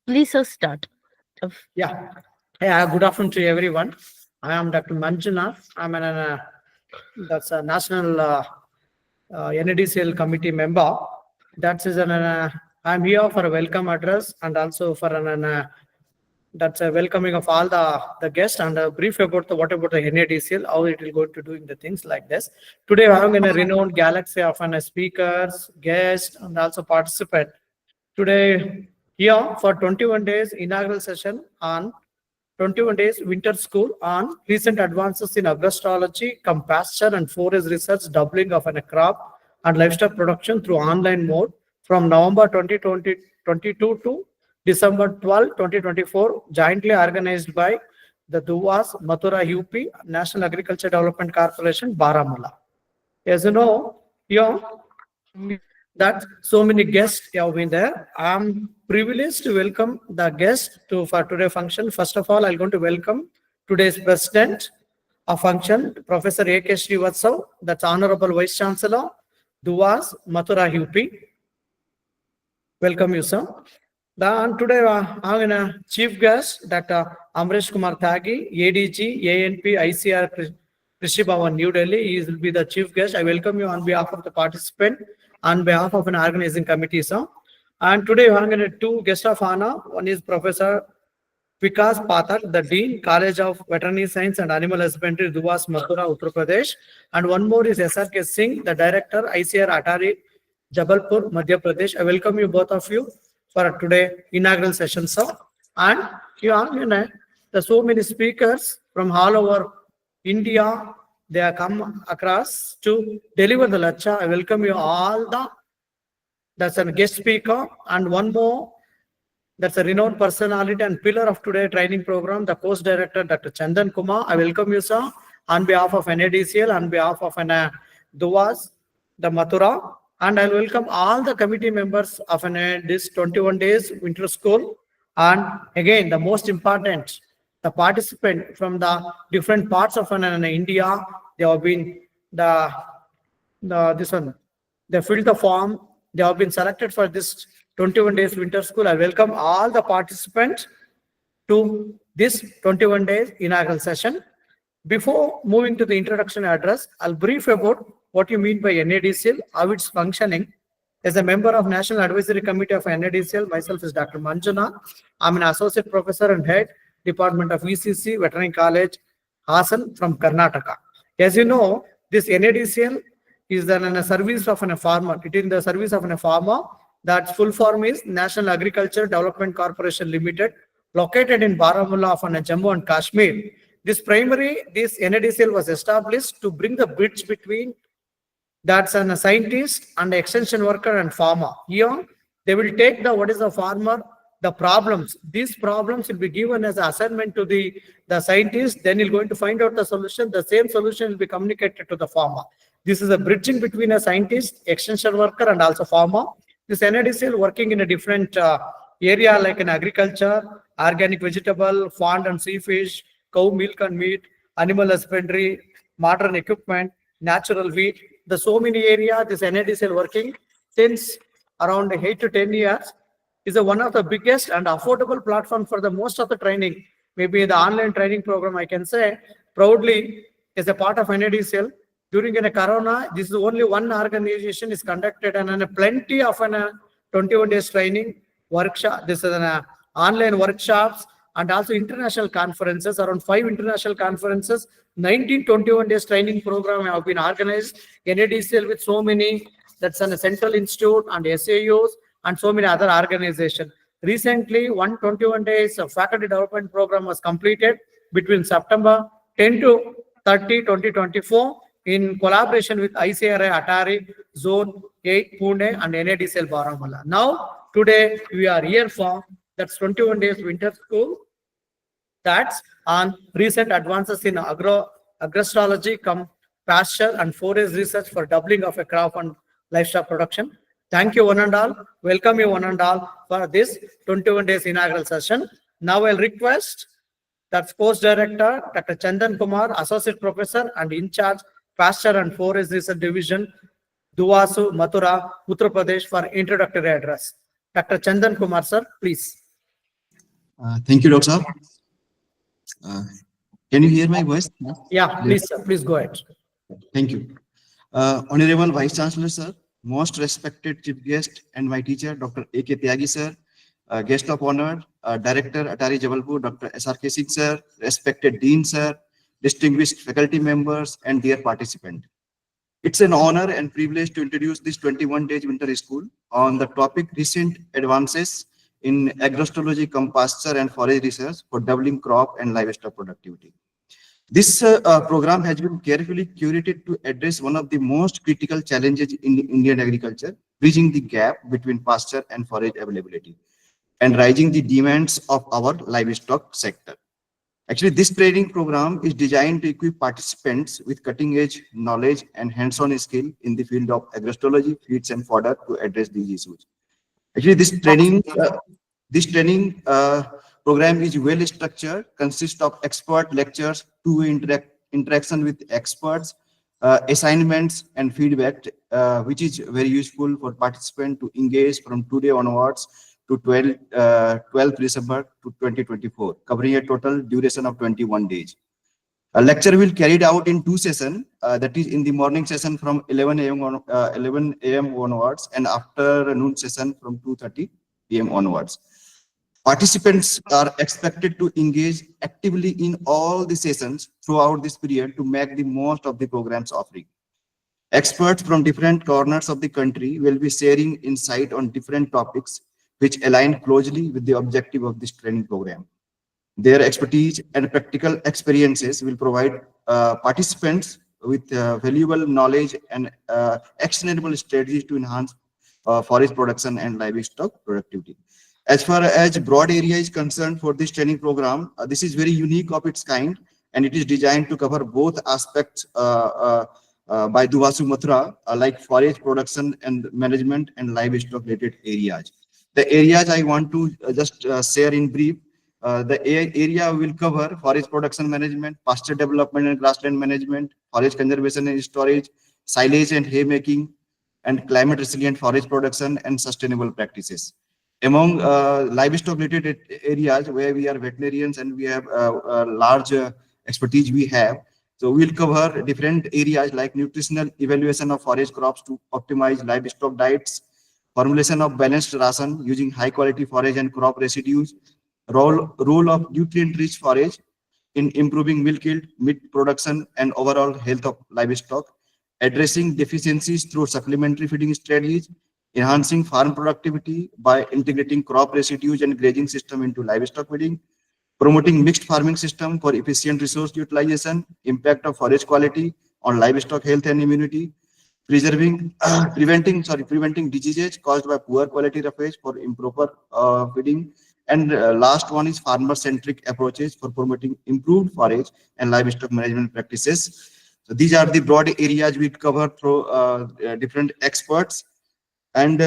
Please, sir, start. Yeah. Yeah. Good afternoon to everyone. I am Dr. Manjunath. I'm an that's a national NADCL committee member. That is I'm here for a welcome address and also for that's a welcoming of all the guests and a brief about what about the NADCL, how it will go to doing the things like this. Today, I'm in a renowned galaxy of speakers, guests, and also participant. Today, here for 21 days inaugural session on 21 days winter school on recent advances in agroastrology, pasture and forage research, doubling of a crop and livestock production through online mode from November 2022 to December 12, 2024, jointly organized by the Duwas, Mathura UP, National Agriculture Development Corporation, Baramulla. As you know, here that so many guests have been there. I'm privileged to welcome the guests to for today's function. First of all, I'm going to welcome today's president of function, Professor A.K. Srivatsav, that's Honorable Vice Chancellor, Duwas, Mathura UP. Welcome you, sir. Then today I'm a chief guest, Dr. Amresh Kumar Thagi, ADG, ANP, ICR Krishi Bhavan, New Delhi. He will be the chief guest. I welcome you on behalf of the participant, on behalf of an organizing committee, sir. And today I'm going to two guests of honor. One is Professor Vikas Pathak, the Dean, College of Veterinary Science and Animal Husbandry, Duwas, Mathura, Uttar Pradesh. And one more is SRK Singh, the Director, ICR Atari, Jabalpur, Madhya Pradesh. I welcome you both of you for today inaugural session, sir. And there's so many speakers from all over India. They have come across to deliver the lecture. I welcome you all. That's a guest speaker and one more. That's a renowned personality and pillar of today's training program, the course director, Dr. Chandan Kumar. I welcome you, sir, on behalf of NADCL, on behalf of Duwas, the Mathura, and I welcome all the committee members of this 21 days winter school. And again, the most important, the participant from the different parts of India, they have been this one, they filled the form. They have been selected for this 21 days winter school. I welcome all the participants to this 21 days inaugural session. Before moving to the introduction address, I'll brief about what you mean by NADCL, how it's functioning. As a member of National Advisory Committee of NADCL, myself is Dr. Manjuna. I'm an associate professor and head Department of ECC, Veterinary College, Hassan from Karnataka. As you know, this NADCL is then in a service of a farmer. It is in the service of a farmer. That full form is National Agriculture Development Corporation Limited, located in Baramulla of Jammu and Kashmir. This NADCL was established to bring the bridge between that's a scientist and extension worker and farmer. Here, they will take what is the farmer, the problems. These problems will be given as an assignment to the scientist. Then he's going to find out the solution. The same solution will be communicated to the farmer. This is a bridging between a scientist, extension worker, and also farmer. This NADCL working in a different area like in agriculture, organic vegetable, pond and sea fish, cow milk and meat, animal husbandry, modern equipment, natural wheat. There's so many areas this NADCL working since around 8 to 10 years. Is one of the biggest and affordable platform for the most of the training. Maybe the online training program, I can say proudly, is a part of NADCL. During a corona, this is only one organization is conducted and plenty of 21 days training workshop. This is an online workshops and also international conferences, around 5 international conferences, 19-21 days training program have been organized. NADCL with so many, that's a Central Institute and SAUs and so many other organizations. Recently, 121 days of faculty development program was completed between September 10 to 30, 2024 in collaboration with ICRI Atari, Zone 8, Pune and NADCL Baramulla. Now, today we are here for that's 21 days winter school. That's on recent advances in agroastrology, pasture and forage research for doubling of a crop and livestock production. Thank you one and all. Welcome you one and all for this 21 days inaugural session. Now I'll request that's course director, Dr. Chandan Kumar, associate professor and in charge, pasture and forage research division, Duwasu, Mathura, Uttar Pradesh for introductory address. Dr. Chandan Kumar, sir, please. Thank you, Dr. Saab. Uh, can you hear my voice? Yeah, Clear? please, sir, please go ahead. Thank you. Honorable Vice Chancellor, sir, most respected chief guest and my teacher, Dr. A.K. Tyagi, sir, guest of honor, Director, Atari Jabalpur, Dr. S.R.K. Singh, sir, respected Dean, sir, distinguished faculty members, and dear participant. It's an honor and privilege to introduce this 21 days winter school on the topic recent advances in agroastrology, pasture and forage research for doubling crop and livestock productivity. This program has been carefully curated to address one of the most critical challenges in Indian agriculture, bridging the gap between pasture and forage availability and rising the demands of our livestock sector. Actually, this training program is designed to equip participants with cutting-edge knowledge and hands-on skill in the field of agroastrology, feeds, and fodder to address these issues. Actually, this training program is well structured, consists of expert lectures, two-way interaction with experts, assignments, and feedback, which is very useful for participants to engage from today onwards to 12th December to 2024, covering a total duration of 21 days. A lecture will carried out in two sessions, that is in the morning session from 11 a.m. onwards and afternoon session from 2:30 p.m. onwards. Participants are expected to engage actively in all the sessions throughout this period to make the most of the program's offering. Experts from different corners of the country will be sharing insight on different topics which align closely with the objective of this training program. Their expertise and practical experiences will provide participants with valuable knowledge and actionable strategies to enhance forest production and livestock productivity. As far as broad area is concerned for this training program, this is very unique of its kind, and it is designed to cover both aspects by Duvasu Mathura, like forage production and management and livestock related areas. The areas I want to just share in brief. The area will cover forest production management, pasture development and grassland management, forest conservation and storage, silage and hay making, and climate resilient forest production and sustainable practices. Among livestock related areas where we are veterinarians and we have large expertise we have, so we'll cover different areas like nutritional evaluation of forage crops to optimize livestock diets, formulation of balanced ration using high quality forage and crop residues, role of nutrient-rich forage in improving milk yield, meat production, and overall health of livestock, addressing deficiencies through supplementary feeding strategies, enhancing farm productivity by integrating crop residues and grazing system into livestock feeding, promoting mixed farming system for efficient resource utilization, impact of forage quality on livestock health and immunity, preventing diseases caused by poor quality roughage for improper feeding, and last one is farmer centric approaches for promoting improved forage and livestock management practices. So these are the broad areas we cover through different experts, and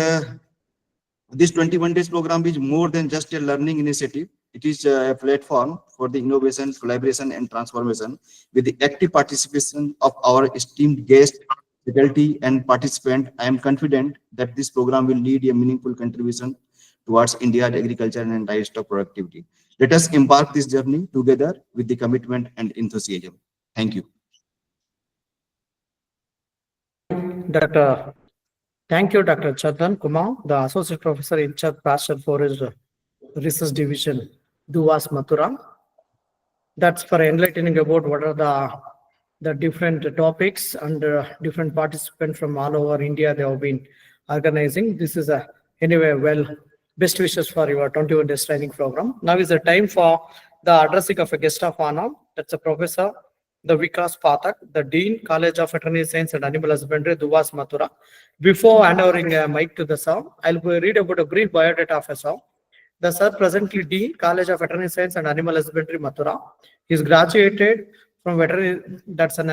this 21 days program is more than just a learning initiative. It is a platform for the innovation, collaboration, and transformation. With the active participation of our esteemed guests, faculty, and participant, I am confident that this program will lead a meaningful contribution towards India's agriculture and livestock productivity. Let us embark this journey together with the commitment and enthusiasm. Thank you. Dr. Thank you, Dr. Chandan Kumar, the Associate Professor in charge Pasture Forest Research Division, Duvas Mathura. That's for enlightening about what are the different topics and different participants from all over India they have been organizing. This is a anyway well best wishes for your 21 days training program. Now is the time for the addressing of a guest of honor. That's a professor, the Vikas Pathak, the Dean, College of Veterinary Science and Animal Husbandry, Duvas Mathura. Before handovering a mic to the sir, I'll read about a brief biodata of a sir. The sir presently Dean, College of Veterinary Science and Animal Husbandry, Mathura. He's graduated from veterinary, that's an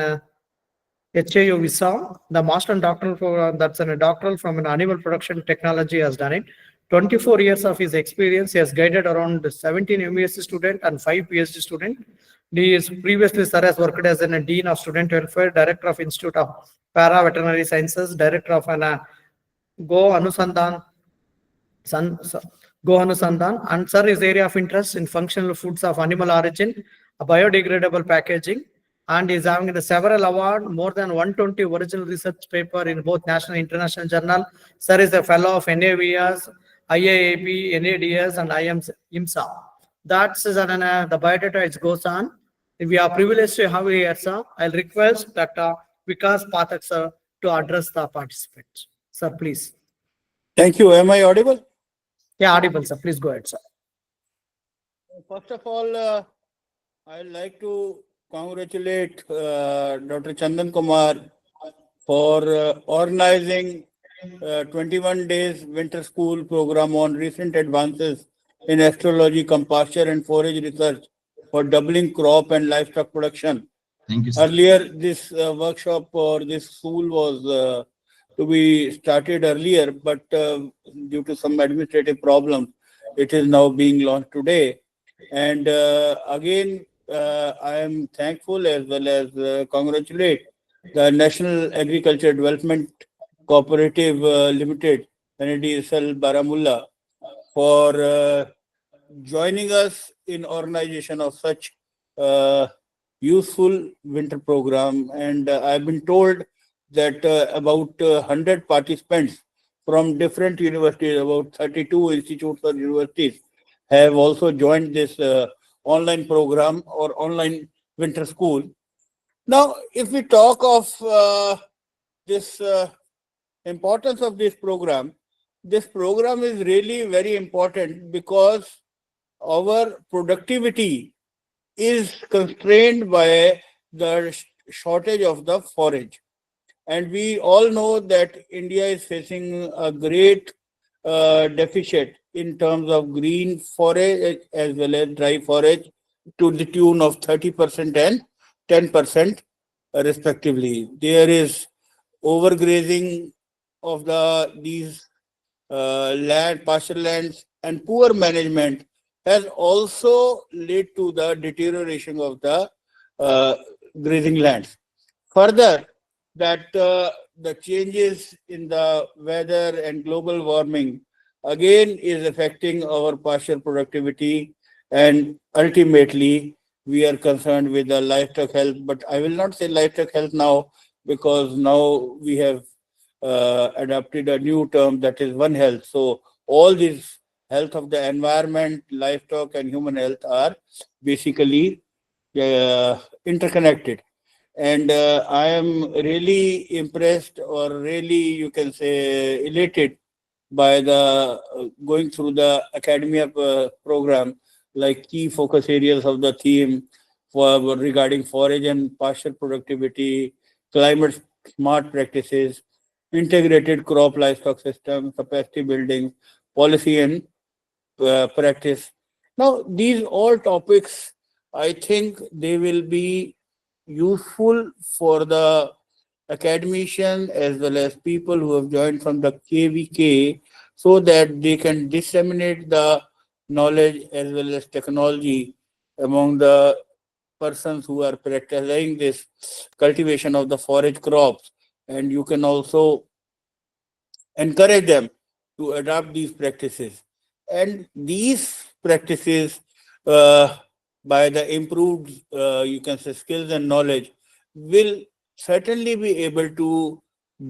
HAU visa. The master and doctoral program, that's a doctoral from an animal production technology has done it. 24 years of his experience, he has guided around 17 MBSc student and 5 PhD student. He is previously sir has worked as a Dean of Student Welfare, Director of Institute of Para Veterinary Sciences, Director of an Go Anusandhan Gohanusandan, and sir, his area of interest in functional foods of animal origin, biodegradable packaging, and is having the several award, more than 120 original research paper in both national and international journal. Sir is a fellow of NAVS, IAAP, NADS, and IMSA. That's the biodata it goes on. We are privileged to have you here, sir. I'll request Dr. Vikas Pathak, sir, to address the participants. Sir, please. Thank you. Am I audible? Yeah, audible, sir. Please go ahead, sir. First of all, I'd like to congratulate Dr. Chandan Kumar for organizing 21 days winter school program on recent advances in astrology, compasture, and forage research for doubling crop and livestock production. Thank you, sir. Earlier, this workshop or this school was to be started earlier, but due to some administrative problems, it is now being launched today. And again, I am thankful as well as congratulate the National Agriculture Development Cooperative Limited, NADSL Baramulla, for joining us in organization of such useful winter program. And I've been told that about 100 participants from different universities, about 32 institutes or universities, have also joined this online program or online winter school. Now, if we talk of this importance of this program is really very important because our productivity is constrained by the shortage of the forage. And we all know that India is facing a great deficit in terms of green forage as well as dry forage to the tune of 30% and 10% respectively. There is overgrazing of these pasture lands, and poor management has also led to the deterioration of the uh, grazing lands. Further, that the changes in the weather and global warming again is affecting our pasture productivity, and ultimately we are concerned with the livestock health. But I will not say livestock health now, because now we have adopted a new term, that is One Health. So all these health of the environment, livestock, and human health are basically interconnected. And I am really impressed, or really you can say elated, by the going through the academia program, like key focus areas of the theme for regarding forage and pasture productivity, climate smart practices, integrated crop livestock system, capacity building, policy and practice. Now, these all topics, I think they will be useful for the academician as well as people who have joined from the KVK, so that they can disseminate the knowledge as well as technology among the persons who are practicing this cultivation of the forage crops. And you can also encourage them to adopt these practices. And these practices, uh, by the improved, you can say, skills and knowledge, will certainly be able to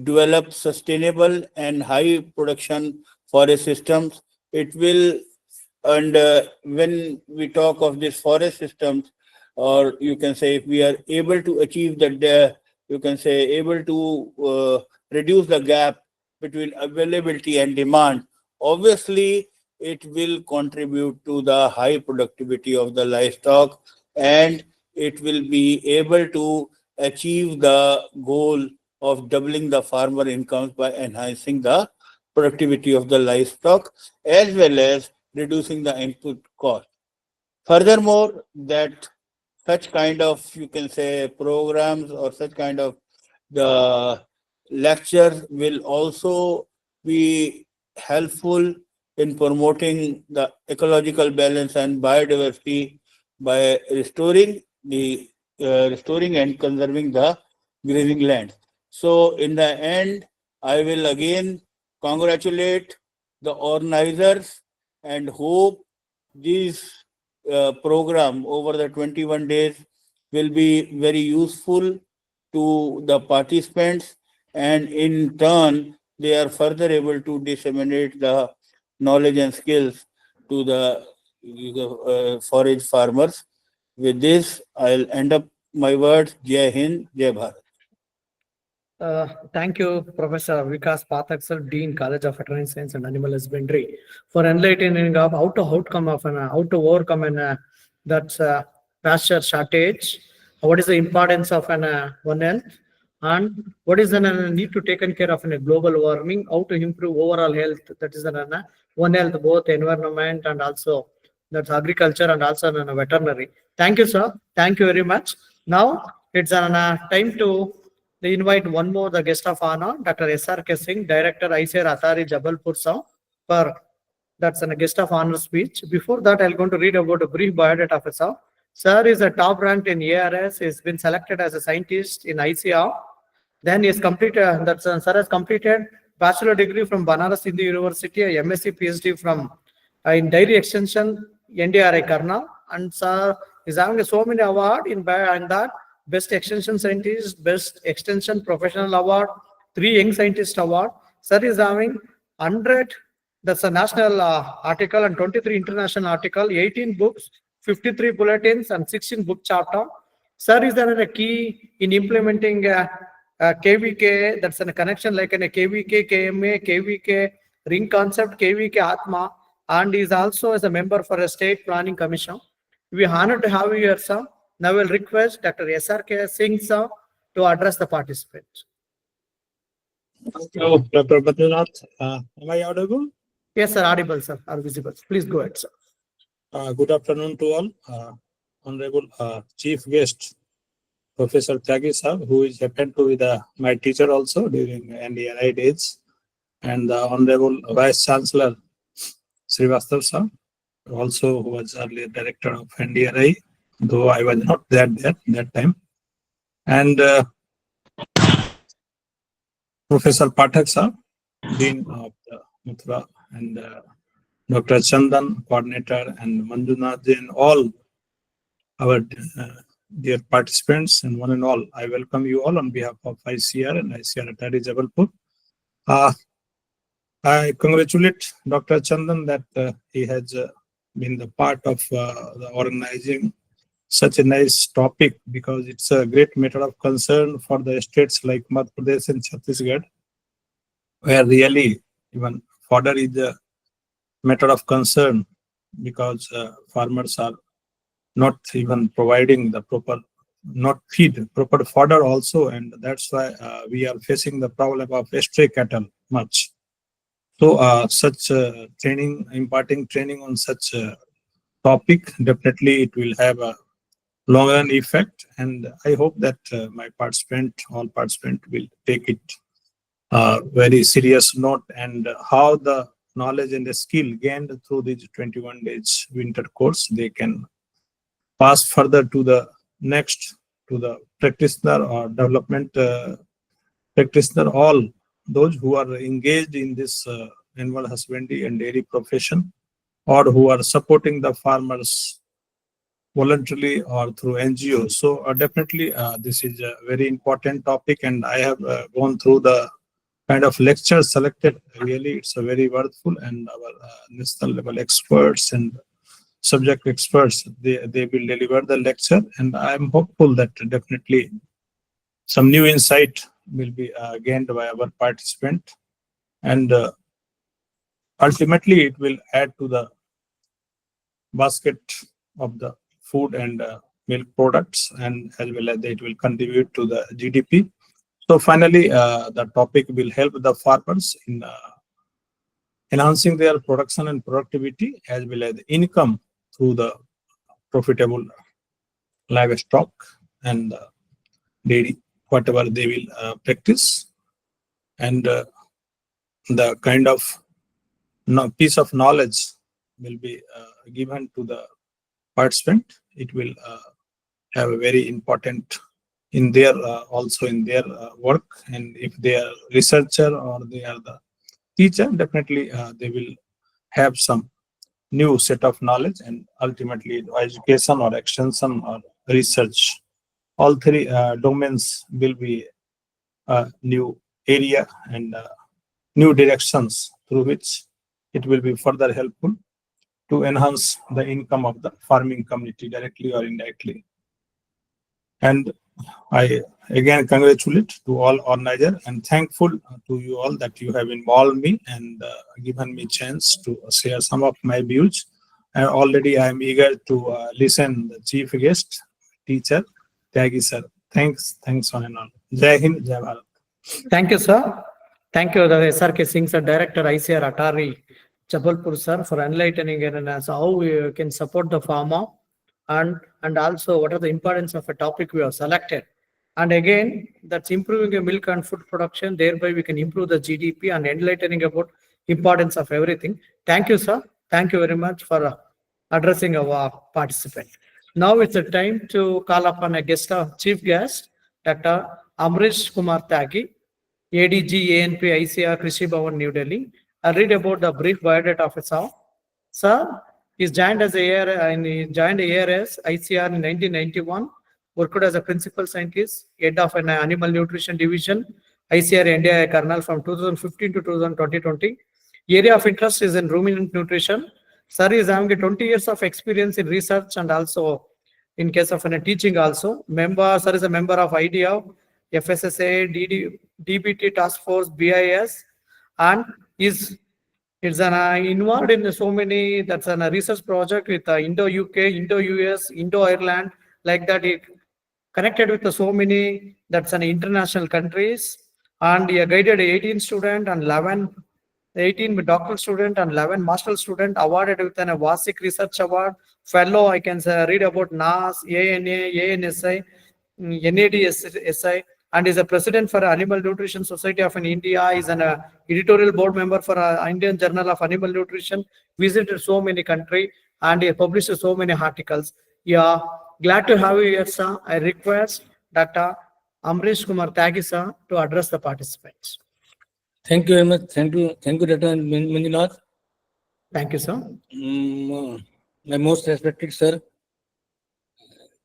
develop sustainable and high production forest systems. It will, and when we talk of these forest systems, or you can say if we are able to achieve that, you can say able to reduce the gap between availability and demand, obviously it will contribute to the high productivity of the livestock, and it will be able to achieve the goal of doubling the farmer incomes by enhancing the productivity of the livestock as well as reducing the input cost. Furthermore, that such kind of, you can say, programs or such kind of the lecture will also be helpful in promoting the ecological balance and biodiversity by restoring and conserving the grazing land. So in the end, I will again congratulate the organizers and hope this program over the 21 days will be very useful to the participants, and in turn they are further able to disseminate the knowledge and skills to the forage farmers. With this, I'll end up my words. Jai Hind, Jai Bharat. Thank you, Professor Vikas Pathak, sir, Dean, College of Veterinary Science and Animal Husbandry, for enlightening of how to outcome of an how to overcome an that's pasture shortage. What is the importance of an One Health, and what is the need to taken care of in a global warming? How to improve overall health? That is an One Health, both environment and also that's agriculture and also an veterinary. Thank you, sir. Thank you very much. Now it's an time to they invite one more, the guest of honor, Dr. S.R.K. Singh, Director, ICAR Athari, Jabalpur, Sir, for that's a guest of honor speech. Before that, I'm going to read about a brief biodata of Sir. Sir is a top ranked in ARS, he's been selected as a scientist in ICR. Then he has completed, Sir has completed bachelor degree from Banaras Hindu University, a MSc PhD from in Dairy Extension, NDRI Karna, and Sir is having so many award and that Best Extension Scientist, Best Extension Professional Award, 3 Young Scientist Award. Sir is having 100, that's a national article, and 23 international article, 18 books, 53 bulletins, and 16 book chapter. Sir is a key in implementing KVK, that's a connection like a KVK, KMA, KVK, ring concept, KVK Atma, and is also as a member for a state planning commission. We are honored to have you here, sir. Now we'll request Dr. S.R.K. Singh, sir, to address the participants. Thank you, Dr. Badrinath. Am I audible? Yes, sir, audible, sir, are visible. Please go ahead, sir. Good afternoon to all. Honorable Chief Guest, Professor Tyagi Sahab, who is happened to be my teacher also during NDRI days, and the Honorable Vice Chancellor Srivastava Sahab, also who was earlier Director of NDRI, though I was not there that time, and Professor Pathak Sahab, Dean of the Mathura, and Dr. Chandan, Coordinator, and Manjunath Jain, all our dear participants, and one and all, I welcome you all on behalf of ICR and ICR Atari Jabalpur. I congratulate Dr. Chandan that he has been the part of the organizing such a nice topic, because it's a great matter of concern for the states like Madhya Pradesh and Chhattisgarh, where really even fodder is a matter of concern, because farmers are not even providing the proper, not feed, proper fodder also, and that's why we are facing the problem of stray cattle much. So such training, imparting training on such topic, definitely it will have a long run effect, and I hope that all participants will take it very serious note, and how the knowledge and the skill gained through these 21 days winter course, they can pass further to the next, to the practitioner or development practitioner, all those who are engaged in this animal husbandry and dairy profession, or who are supporting the farmers voluntarily or through NGOs. So definitely this is a very important topic, and I have gone through the kind of lectures selected. Really, it's a very worthful, and our national level experts and subject experts, they will deliver the lecture, and I am hopeful that definitely some new insight will be gained by our participant, and ultimately it will add to the basket of the food and milk products, and as well as it will contribute to the GDP. So finally, the topic will help the farmers in enhancing their production and productivity, as well as income through the profitable livestock and dairy, whatever they will practice. And the kind of piece of knowledge will be given to the participant. It will have a very important in their also in their work, and if they are researcher or they are the teacher, definitely they will have some new set of knowledge and ultimately education or extension or research. All three domains will be a new area and new directions through which it will be further helpful to enhance the income of the farming community directly or indirectly. And I again congratulate to all organizers and thankful to you all that you have involved me and given me chance to share some of my views. And already I am eager to listen the chief guest, teacher, Tyagi sir. Thanks on and on. Jai Hind, Jai Bharat. Thank you, sir. Thank you, the SRK Singh, sir, Director, ICR Atari, Jabalpur, sir, for enlightening and as how we can support the farmer and also what are the importance of a topic we have selected. And again, that's improving the milk and food production. Thereby, we can improve the GDP and enlightening about importance of everything. Thank you, sir. Thank you very much for addressing our participant. Now it's the time to call upon a guest, chief guest, Dr. Amrish Kumar Tyagi, ADG ANP ICR Krishi Bhavan, New Delhi. I'll read about the brief biodata of his sir. Sir, he's joined as he joined ARS ICR in 1991. Worked as a principal scientist, head of an animal nutrition division, ICR India kernel from 2015 to 2020. Area of interest is in ruminant nutrition. Sir is having 20 years of experience in research and also in case of teaching also. Sir is a member of IDEA, FSSA, DBT Task Force, BIS, and is involved in so many, that's a research project with Indo-UK, Indo-US, Indo-Ireland, like that. It connected with so many, that's an international countries, and he guided 18 student and 18 doctoral student and 11 master student, awarded with an Vasik Research Award, fellow. I can read about NAS, ANA, ANSI, NADSI, and is a president for Animal Nutrition Society of India. Is an editorial board member for Indian Journal of Animal Nutrition. Visited so many countries and he published so many articles. Yeah, glad to have you here, sir. I request Dr. Amrish Kumar Tyagi, sir, to address the participants. Thank you very much. Thank you, Dr. Manjunath. Thank you, sir. My most respected sir,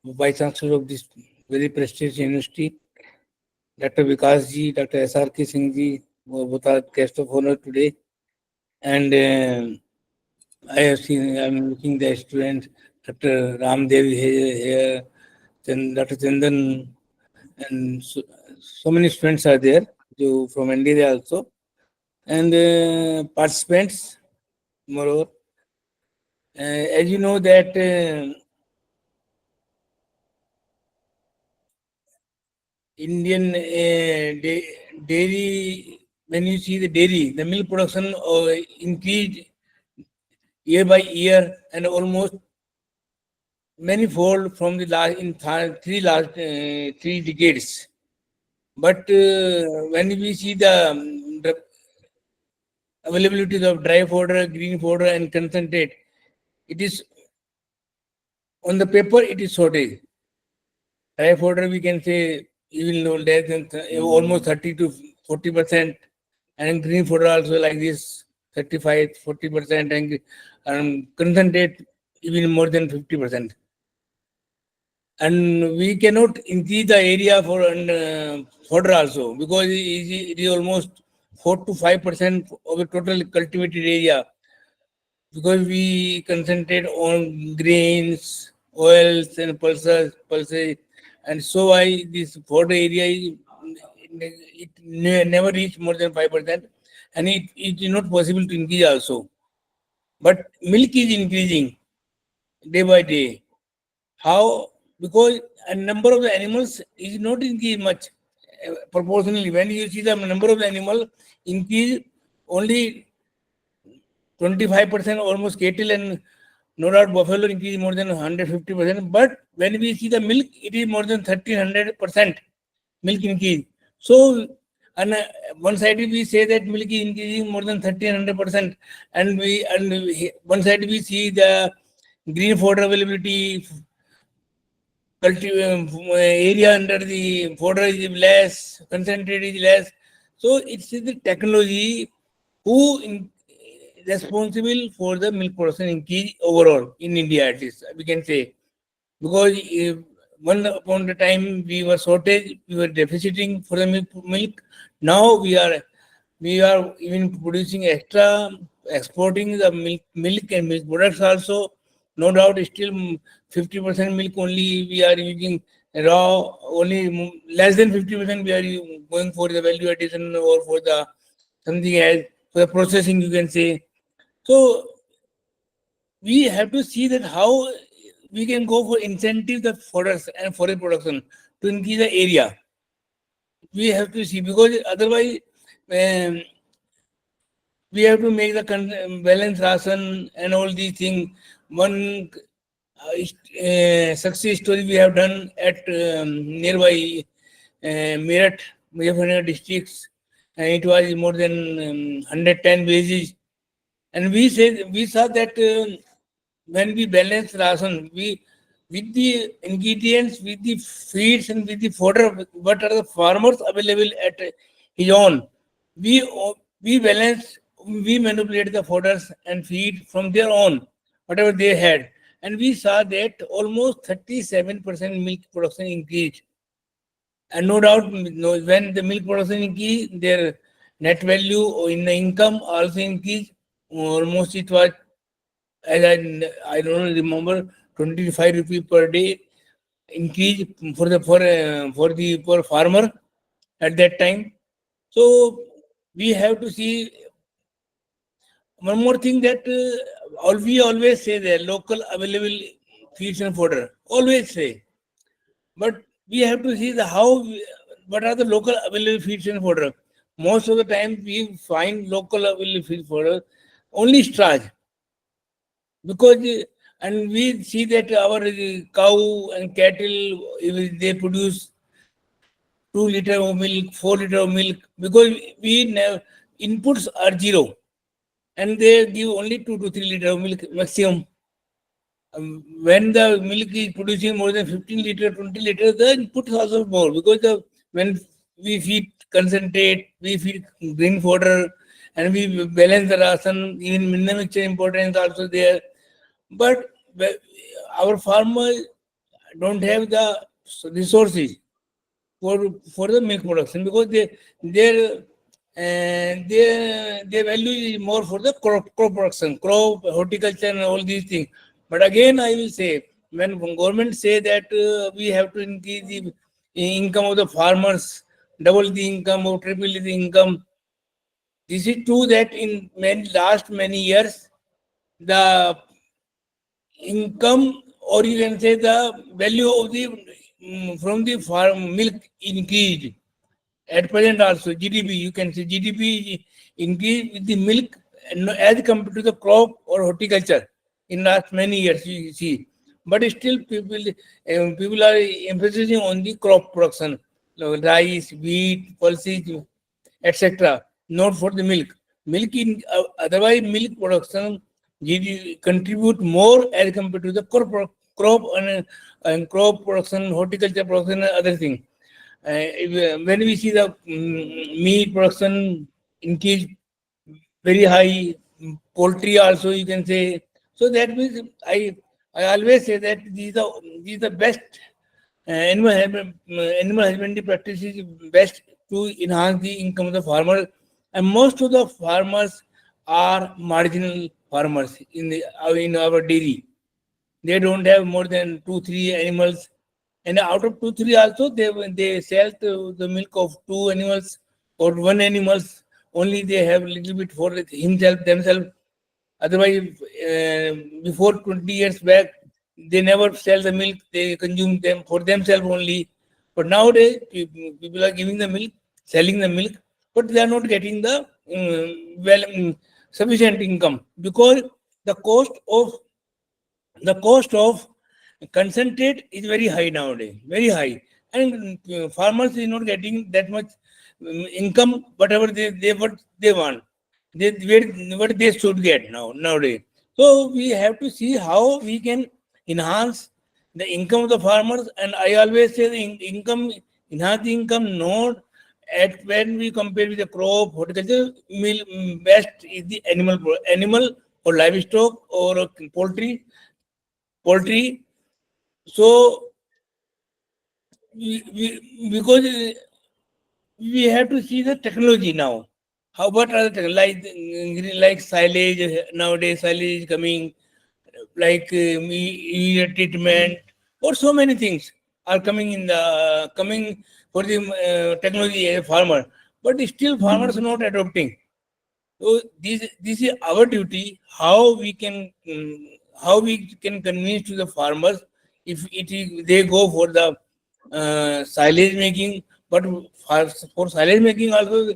Vice Chancellor of this very prestigious university, Dr. Vikas ji, Dr. SRK Singh ji, both are guests of honor today. And I have seen, I'm looking the students, Dr. Ramdev here, then Dr. Chandan, and so many students are there from India also. And participants, moreover. As you know that Indian dairy, when you see the dairy, the milk production increased year by year and almost manifold from the last three decades. But when we see the availability of dry fodder, green fodder, and concentrate, it is on the paper. It is shortage. Dry fodder, we can say even less than almost 30 to 40%, and green fodder also like this 35-40%, and concentrate even more than 50%. And we cannot increase the area for fodder also, because it is almost 4 to 5% of the total cultivated area, because we concentrate on grains, oils, and pulses, and so why this fodder area it never reach more than 5%, and it is not possible to increase also. But milk is increasing day by day. How? Because a number of the animals is not increased much proportionally. When you see the number of the animal increase only 25%, almost cattle and no doubt buffalo increase more than 150%. But when we see the milk, it is more than 1300% milk increase. So, on one side we say that milk is increasing more than 1300%, and one side we see the green fodder availability, area under the fodder is less, concentrate is less. So it's the technology who responsible for the milk production increase overall in India, at least we can say. Because one upon the time we were shortage, we were deficiting for the milk. Now we are even producing extra, exporting the milk and milk products also. No doubt, still 50% milk only we are using raw. Only less than 50% we are going for the value addition or for the something else for the processing. You can say so. We have to see that how we can go for incentive the forest and forest production to increase the area. We have to see because otherwise um, we have to make the balance ration and all these things. One success story we have done at nearby Meerut, Muzaffarnagar districts, and it was more than 110 villages. And we saw that when we balance ration, we with the ingredients, with the feeds, and with the fodder, what are the farmers available at his own, we we balance, we manipulate the fodders and feed from their own, whatever they had, and we saw that almost 37% milk production increased. And no doubt, no, when the milk production increased, their net value in the income also increased. Almost it was, as I don't remember, 25 rupees per day increase for the for farmer at that time. So we have to see one more thing that we always say that local available feeds and fodder. Always say. But we have to see what are the local available feeds and fodder. Most of the time we find local available feed fodder only starch because and we see that our cow and cattle they produce 2 liter of milk, 4 liter of milk because we never inputs are zero and they give only 2 to 3 liter of milk maximum. When the milk is producing more than 15 liter, 20 liter, the input is also more because when we feed concentrate, we feed green fodder, and we balance the ration, even mineral mixture importance also there. But our farmers don't have the resources for the milk production because their value is more for the crop production, crop horticulture and all these things. But again, I will say when government say that we have to increase the income of the farmers, double the income or triple the income. This is true that in last many years the income or you can say the value of the from the farm milk increased. At present also GDP, you can say GDP increase with the milk as compared to the crop or horticulture in last many years you see. But still people are emphasizing on the crop production, like rice, wheat, pulses, etc. Not for the milk. Milk in otherwise milk production contribute more as compared to the crop and crop production, horticulture production, and other things. When we see the meat production increase very high, poultry also you can say. So that means I always say that these are best animal husbandry practices best to enhance the income of the farmer, and most of the farmers are marginal farmers in our dairy. They don't have more than 2 3 animals, and out of 2 3 also they sell the milk of 2 animals or 1 animals. Only they have a little bit for himself themselves. Otherwise, before 20 years back, they never sell the milk. They consume them for themselves only. But nowadays, people are giving the milk, selling the milk, but they are not getting the sufficient income because the cost of the cost of concentrate is very high nowadays, very high, and farmers is not getting that much income, whatever they want, what they should get nowadays. So we have to see how we can enhance the income of the farmers, and I always say the income enhance the income not when we compare with the crop, horticulture, best is the animal or livestock or poultry. So because we have to see the technology now. How what are the like silage nowadays? Silage is coming, like treatment, or so many things are coming for the technology as a farmer. But still, farmers are not adopting. So this is our duty. How we can convince to the farmers if they go for the silage making, but for silage making also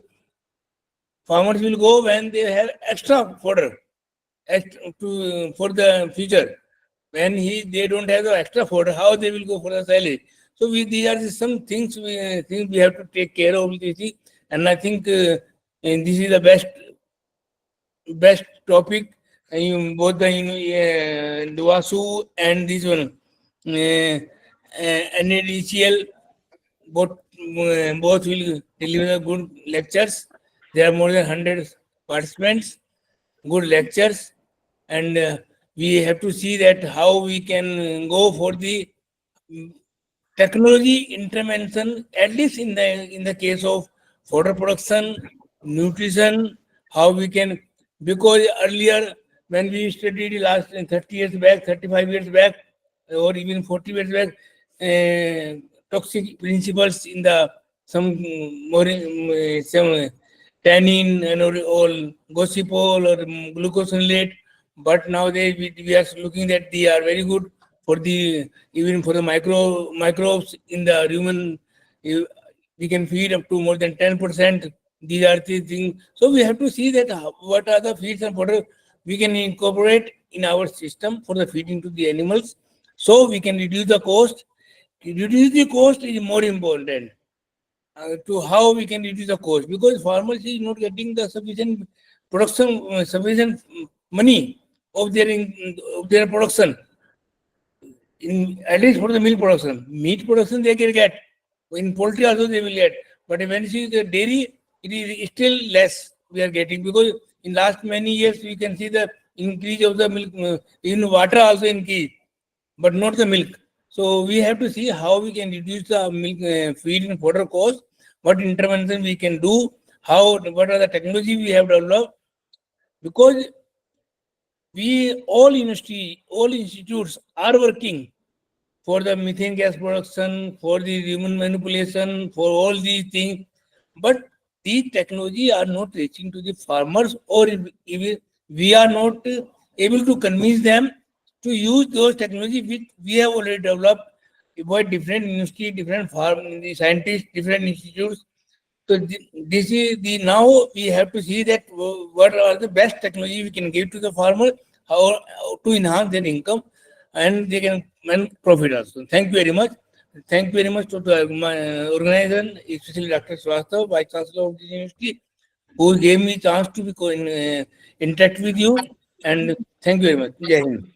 farmers will go when they have extra fodder for the future. When they don't have the extra fodder, how they will go for the silage? So these are some things we have to take care of. And I think and this is the best topic. Both the Duasu and this one NADCL both will deliver good lectures. There are more than 100 participants, good lectures, and we have to see that how we can go for the technology intervention, at least in the case of fodder production, nutrition, how we can, because earlier when we studied last 30 years back, 35 years back, or even 40 years back, toxic principles in the some tannin and all gossypol or glucosinolate, but nowadays we are looking that they are very good for the even for the microbes in the human. We can feed up to more than 10%. These are the things. So we have to see that what are the feeds and fodder we can incorporate in our system for the feeding to the animals, so we can reduce the cost. Reduce the cost is more important. To how we can reduce the cost, because farmers is not getting the sufficient production, sufficient money of their production. At least for the milk production, meat production they can get. In poultry also they will get, but when you see the dairy, it is still less we are getting, because in last many years we can see the increase of the milk, in water also increase, but not the milk. So we have to see how we can reduce the milk feed and fodder cost, what intervention we can do, what are the technology we have developed, because all institutes are working for the methane gas production, for the human manipulation, for all these things, but these technology are not reaching to the farmers, or if we are not able to convince them to use those technology which we have already developed by different universities, different the scientists, different institutes. So this is the now we have to see that what are the best technology we can give to the farmer, how to enhance their income, and they can profit also. Thank you very much. Thank you very much to my organization, especially Dr. Swastav, Vice Chancellor of the university, who gave me chance to be interact with you. And thank you very much. Jai Hind.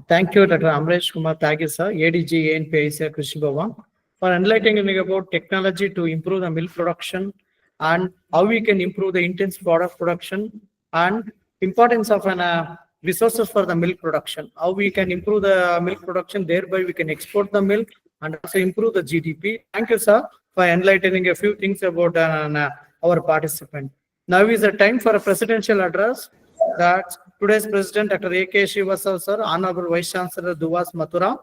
Thank you, Dr. Amresh Kumar Tyagi, sir, ADG ANPIC Krishi Bhavan, for enlightening about technology to improve the milk production and how we can improve the intense product production and importance of an resources for the milk production. How we can improve the milk production, thereby we can export the milk and also improve the GDP. Thank you, sir, for enlightening a few things about our participant. Now is the time for a presidential address that today's president, Dr. A.K. Srivastava, sir, Honorable Vice Chancellor Duvas Mathura.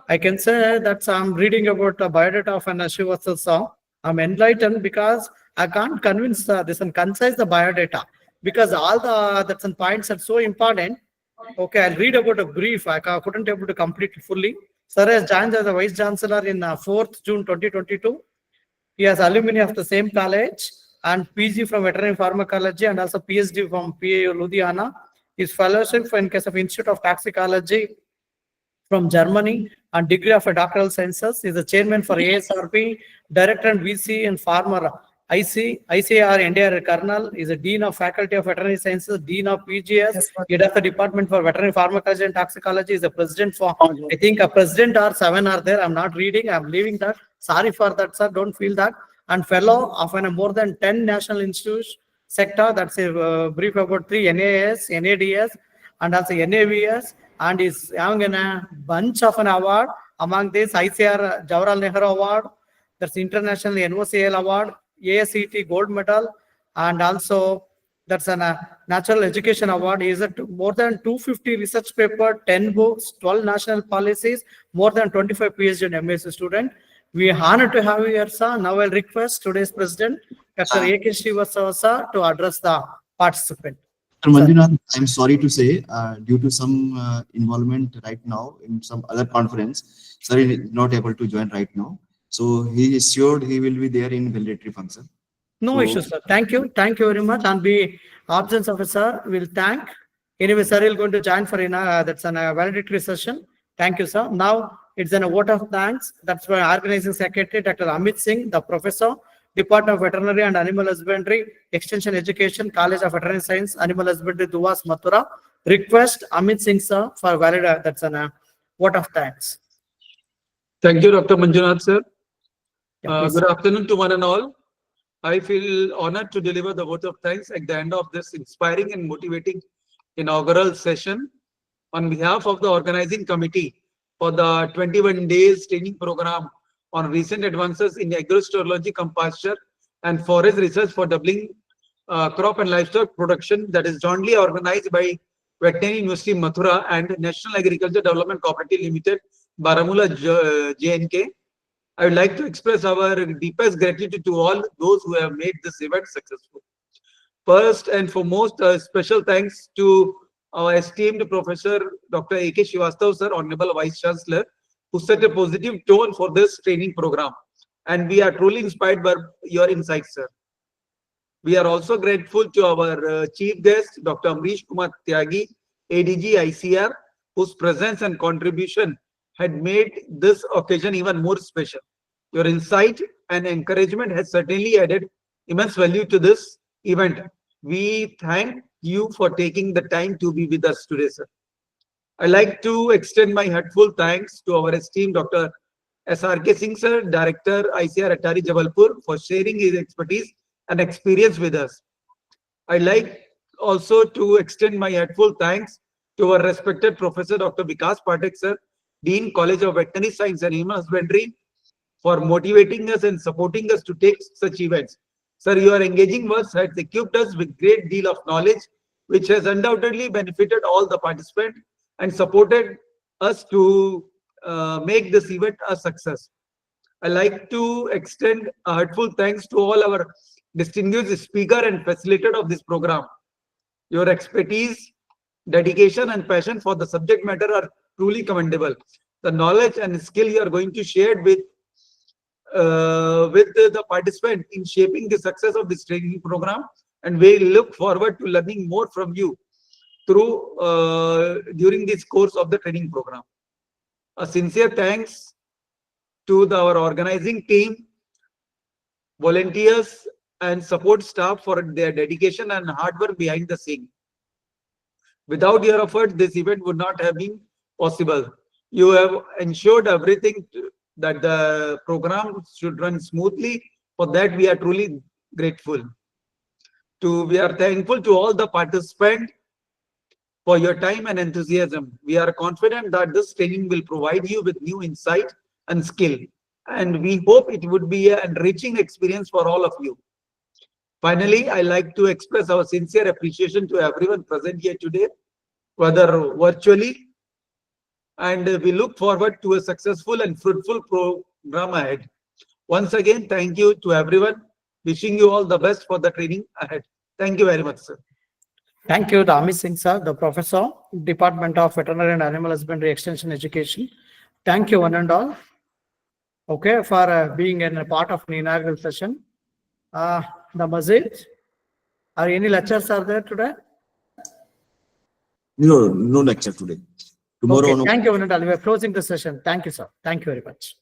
I can say that I'm reading about the biodata of an Srivastava, sir. I'm enlightened because I can't convince this and concise the biodata, because all the that's and points are so important. Okay, I'll read about a brief. I couldn't able to complete it fully. Sir has joined as a Vice Chancellor in 4th June 2022. He has alumni of the same college and PG from Veterinary Pharmacology and also PhD from PAU Ludhiana. His fellowship in case of Institute of Toxicology from Germany and degree of doctoral sciences. He is the chairman for ASRP, director and VC and former ICAR India Colonel. Is a dean of Faculty of Veterinary Sciences, dean of PGS, head of the Department for Veterinary Pharmacology and Toxicology. Is the president for, I think a president or 7 are there. I'm not reading. I'm leaving that. Sorry for that, sir. Don't feel that. and fellow of more than 10 national institutes sector. That's a brief about 3 NAS, NADS, and also NAVS, and is having a bunch of an award. Among this, ICR Jawaharlal Nehru Award, that's International NOCL Award, ASCT Gold Medal, and also that's a Natural Education Award. Is it more than 250 research paper, 10 books, 12 national policies, more than 25 PhD and MSc student. We are honored to have you here, sir. Now I'll request today's president, Dr. A.K. Srivastava, sir, to address the participant. Dr. Manjunath, I'm sorry to say, due to some involvement right now in some other conference, sir is not able to join right now. So he is sure he will be there in valedictory function. No So- issues, sir. Thank you. Thank you very much. And be absence of a sir, we'll thank. Anyway, sir is going to join for that's an valedictory session. Thank you, sir. Now it's a vote of thanks. That's why organizing secretary, Dr. Amit Singh, the professor, Department of Veterinary and Animal Husbandry, Extension Education, College of Veterinary Science, Animal Husbandry, Duvas, Mathura. Request Amit Singh, sir, for valid, that's a vote of thanks. Thank you, Dr. Manjunath, sir. Yeah, please, Good sir. afternoon to one and all. I feel honored to deliver the vote of thanks at the end of this inspiring and motivating inaugural session on behalf of the organizing committee for the 21 days training program on recent advances in agroecology, compasture, and forest research for doubling crop and livestock production that is jointly organized by Veterinary University Mathura and National Agriculture Development Cooperative Limited, Baramulla, JNK. I would like to express our deepest gratitude to all those who have made this event successful. First and foremost, a special thanks to our esteemed Professor Dr. A.K. Srivastava, sir, Honorable Vice Chancellor, who set a positive tone for this training program. And we are truly inspired by your insights, sir. We are also grateful to our chief guest, Dr. Amrish Kumar Tyagi, ADG ICR, whose presence and contribution had made this occasion even more special. Your insight and encouragement has certainly added immense value to this event. We thank you for taking the time to be with us today, sir. I'd like to extend my heartfelt thanks to our esteemed Dr. S.R.K. Singh, sir, Director, ICR Atari Jabalpur, for sharing his expertise and experience with us. I'd like also to extend my heartfelt thanks to our respected Professor Dr. Vikas Pathak, sir, Dean, College of Veterinary Science and Human Husbandry, for motivating us and supporting us to take such events. Sir, your engaging words has equipped us with great deal of knowledge, which has undoubtedly benefited all the participants and supported us to make this event a success. I'd like to extend a heartfelt thanks to all our distinguished speaker and facilitator of this program. Your expertise, dedication, and passion for the subject matter are truly commendable. The knowledge and skill you are going to share with the participant in shaping the success of this training program, and we look forward to learning more from you through during this course of the training program. A sincere thanks to our organizing team, volunteers, and support staff for their dedication and hard work behind the scene. Without your effort, this event would not have been possible. You have ensured everything that the program should run smoothly. For that, we are truly grateful. We are thankful to all the participants for your time and enthusiasm. We are confident that this training will provide you with new insight and skill, and we hope it would be an enriching experience for all of you. Finally, I like to express our sincere appreciation to everyone present here today, whether virtually, and we look forward to a successful and fruitful program ahead. Once again, thank you to everyone. Wishing you all the best for the training ahead. Thank you very much, sir. Thank you, Amit Singh, sir, the professor, Department of Veterinary and Animal Husbandry, Extension Education. Thank you, one and all. Okay, for being a part of an inaugural session. The Mazid, are any lectures are there today? No lecture today. Tomorrow. Okay, thank you, one and all. We are closing the session. Thank you, sir. Thank you very much.